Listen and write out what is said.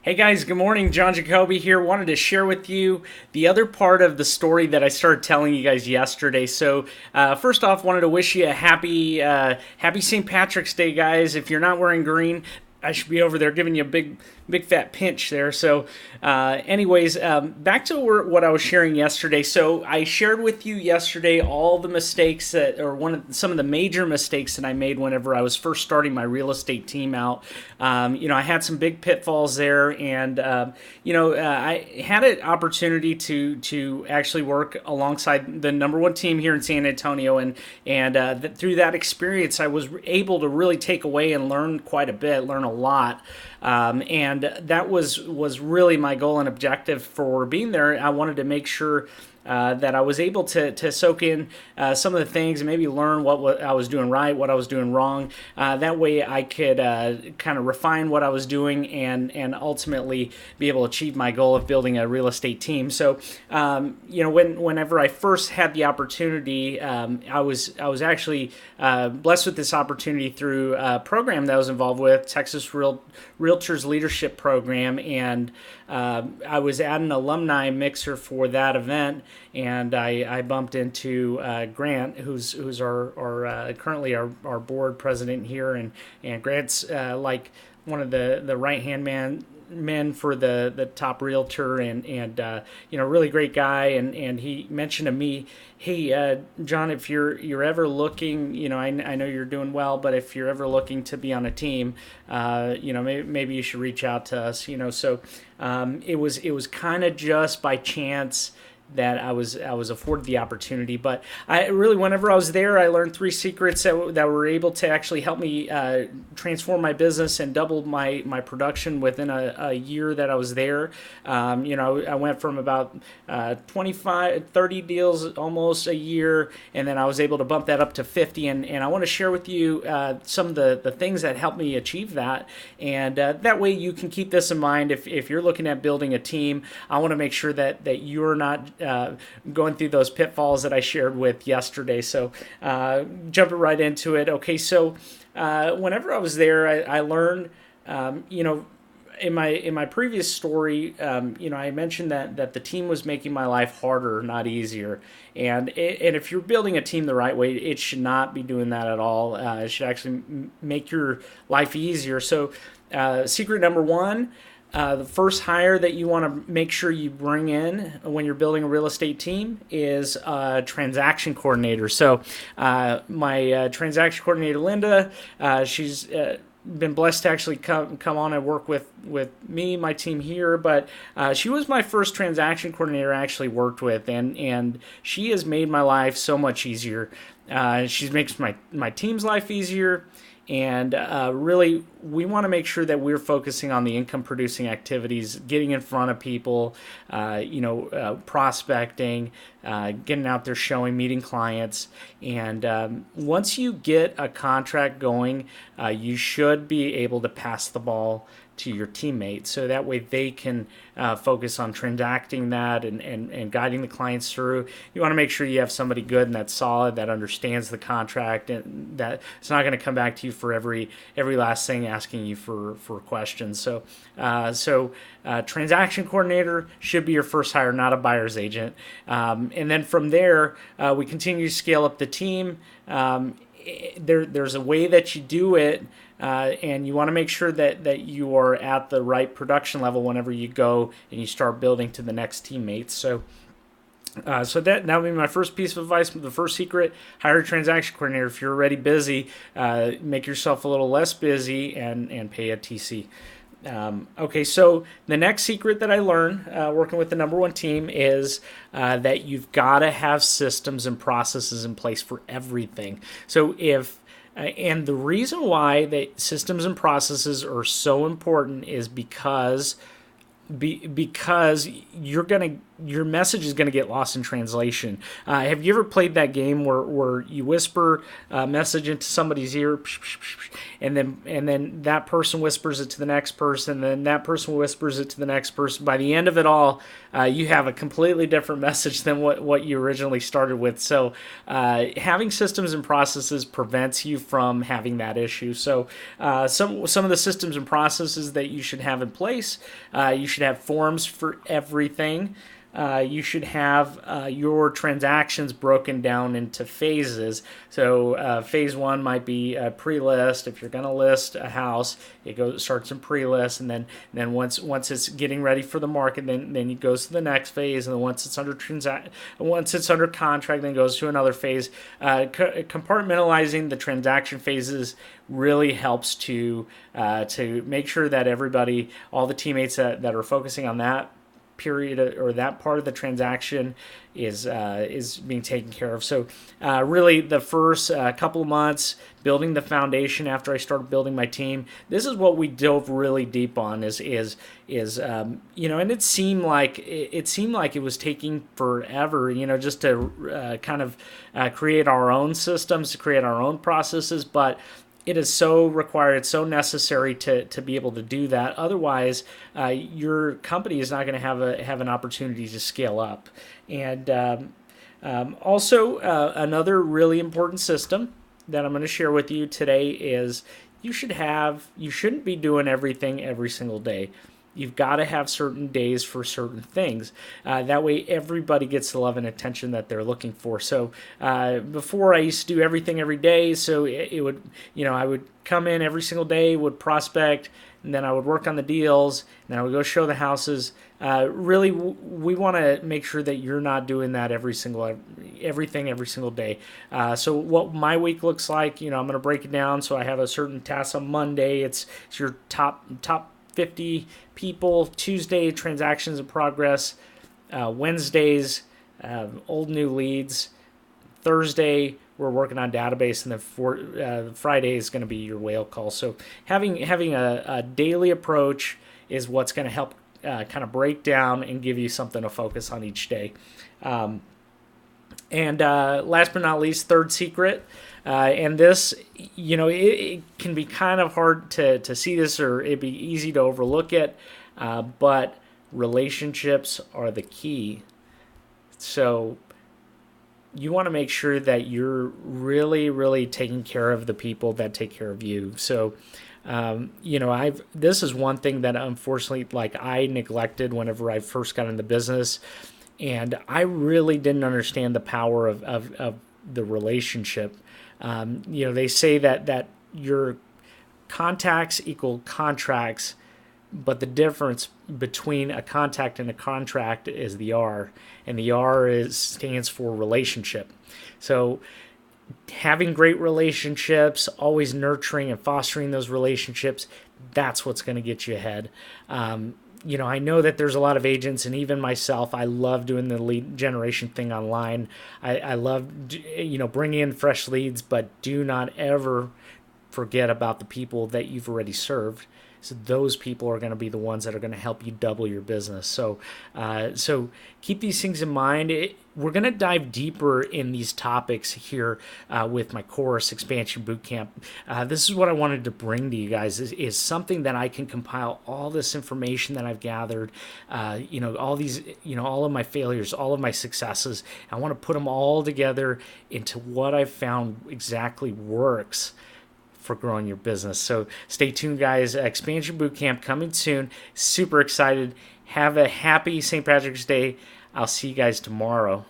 Hey guys, good morning. John Jacoby here. Wanted to share with you the other part of the story that I started telling you guys yesterday. So, first off, wanted to wish you a happy St. Patrick's Day, guys. If you're not wearing green, I should be over there giving you a big fat pinch there. So, anyways, back to what I was sharing yesterday. So, I shared with you yesterday all the mistakes some of the major mistakes that I made whenever I was first starting my real estate team out. I had some big pitfalls there, and I had an opportunity to actually work alongside the number one team here in San Antonio, and through that experience, I was able to really take away and learn quite a bit, learn a lot. And that was really my goal and objective for being there. I wanted to make sure that I was able to soak in some of the things and maybe learn what I was doing right, what I was doing wrong. That way I could kind of refine what I was doing and ultimately be able to achieve my goal of building a real estate team. So, whenever I first had the opportunity, I was actually blessed with this opportunity through a program that I was involved with, Texas Realtors Leadership Program, and I was at an alumni mixer for that event, and I bumped into Grant, who's our currently our board president here, and Grant's like one of the right hand men for the top realtor, and really great guy, and he mentioned to me, hey, John, if you're ever looking, I know you're doing well, but if you're ever looking to be on a team, maybe you should reach out to us. So it was kind of just by chance that I was afforded the opportunity. But I really, whenever I was there, I learned three secrets that were able to actually help me transform my business and double my production within a year that I was there. I went from about 25, 30 deals almost a year, and then I was able to bump that up to 50. And I want to share with you some of the things that helped me achieve that. And that way you can keep this in mind if you're looking at building a team. I want to make sure that you're not going through those pitfalls that I shared with yesterday. So jumping right into it. Okay, so whenever I was there, I learned, in my previous story, I mentioned that the team was making my life harder, not easier. And if you're building a team the right way, it should not be doing that at all. It should actually make your life easier. So secret number one. The first hire that you want to make sure you bring in when you're building a real estate team is a transaction coordinator. So my transaction coordinator, Linda, she's been blessed to actually come on and work with me, my team here, but she was my first transaction coordinator I actually worked with, and she has made my life so much easier. She makes my team's life easier. And really, we want to make sure that we're focusing on the income-producing activities, getting in front of people, prospecting, getting out there, showing, meeting clients. And once you get a contract going, you should be able to pass the ball to your teammates, so that way they can focus on transacting that and guiding the clients through. You want to make sure you have somebody good and that's solid, that understands the contract, and that it's not going to come back to you for every last thing, asking you for questions. So transaction coordinator should be your first hire, not a buyer's agent. And then from there, we continue to scale up the team. There's a way that you do it, and you want to make sure that you are at the right production level whenever you go and you start building to the next teammates. So that would be my first piece of advice. The first secret: hire a transaction coordinator. If you're already busy, make yourself a little less busy and pay a TC. Okay, so the next secret that I learned working with the number one team is that you've got to have systems and processes in place for everything. So and the reason why the systems and processes are so important is because you're going to your message is going to get lost in translation. Have you ever played that game where you whisper a message into somebody's ear, and then that person whispers it to the next person, and then that person whispers it to the next person? By the end of it all, you have a completely different message than what you originally started with. So having systems and processes prevents you from having that issue. So some of the systems and processes that you should have in place, you should have forms for everything. You should have your transactions broken down into phases. So phase one might be a pre-list. If you're going to list a house, starts in pre-list, and then once it's getting ready for the market, then it goes to the next phase, and then once it's under contract, then it goes to another phase. Compartmentalizing the transaction phases really helps to make sure that everybody, all the teammates that are focusing on that period or that part of the transaction is being taken care of. So really the first couple of months building the foundation after I started building my team, this is what we dove really deep on is and it seemed like it was taking forever, just to kind of create our own systems, to create our own processes, but it is so required, it's so necessary to be able to do that. Otherwise, your company is not going to have an opportunity to scale up. And also, another really important system that I'm going to share with you today is you shouldn't be doing everything every single day. You've got to have certain days for certain things. That way everybody gets the love and attention that they're looking for. So before I used to do everything every day, so it would, I would come in every single day, would prospect, and then I would work on the deals, and then I would go show the houses. Really, we want to make sure that you're not doing that everything every single day. So what my week looks like, I'm going to break it down. So I have a certain task on Monday. It's your top 50 people. Tuesday, transactions in progress. Wednesdays, old new leads. Thursday, we're working on database, and then Friday is going to be your whale call. So having a daily approach is what's going to help kind of break down and give you something to focus on each day. And last but not least, third secret. And this, it can be kind of hard to see this, or it'd be easy to overlook it, but relationships are the key. So you want to make sure that you're really, really taking care of the people that take care of you. So, this is one thing that unfortunately, I neglected whenever I first got in the business, and I really didn't understand the power of the relationship. They say that your contacts equal contracts, but the difference between a contact and a contract is the R, and the R stands for relationship. So having great relationships, always nurturing and fostering those relationships, that's what's going to get you ahead. I know that there's a lot of agents, and even myself, I love doing the lead generation thing online. I love, bringing in fresh leads, but do not ever forget about the people that you've already served. So those people are going to be the ones that are going to help you double your business. So keep these things in mind. We're going to dive deeper in these topics here with my course, Expansion Bootcamp. This is what I wanted to bring to you guys is something that I can compile all this information that I've gathered, all these, all of my failures, all of my successes. I want to put them all together into what I've found exactly works for growing your business. So stay tuned, guys. Expansion Bootcamp coming soon. Super excited. Have a happy St. Patrick's Day. I'll see you guys tomorrow.